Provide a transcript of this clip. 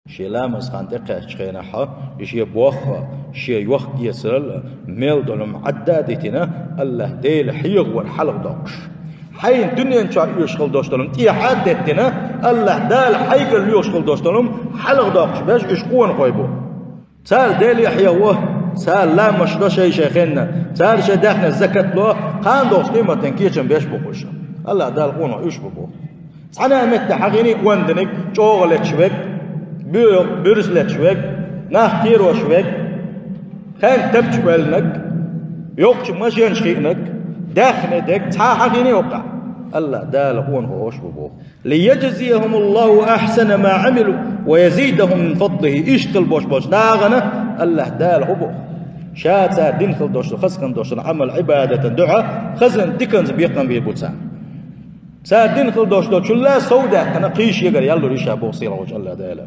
شي لامس خان تقاش خينا حا شي بوخا شي يوخ يسرل ميل دولم عدادتنا الله ديل حيغ والحلق دوقش حين دنيا ان شاء يشغل دوشتلم تي حدتنا الله دال حيغ اللي يشغل دوشتلم حلق دوقش باش اشقون خويبو سال ديل يحيوه سال لا مشدو شي شيخنا سال شي داخنا الزكاة لو قان دوش قيمة تنكيشن بيش بخوش الله دال قونا يشبو أنا مت حقيني وندنك شغل شوك بيرسل شوك نحكير وشوك خان تبش بالنك يوقش ماشين شينك داخل دك تا حقيني وقع الله دال قون هوش ببو ليجزيهم الله أحسن ما عملوا ويزيدهم من فضله يشتغل بوش ناغنا الله دال هبو شاتا دين خل دوش خسكن دوش عمل عبادة دعاء خزن دكنز بيقن بيبوتسان سادين خل دوش لا سوداء كنا قيش يقر يالو ريشا بوصيرة وجه الله دالا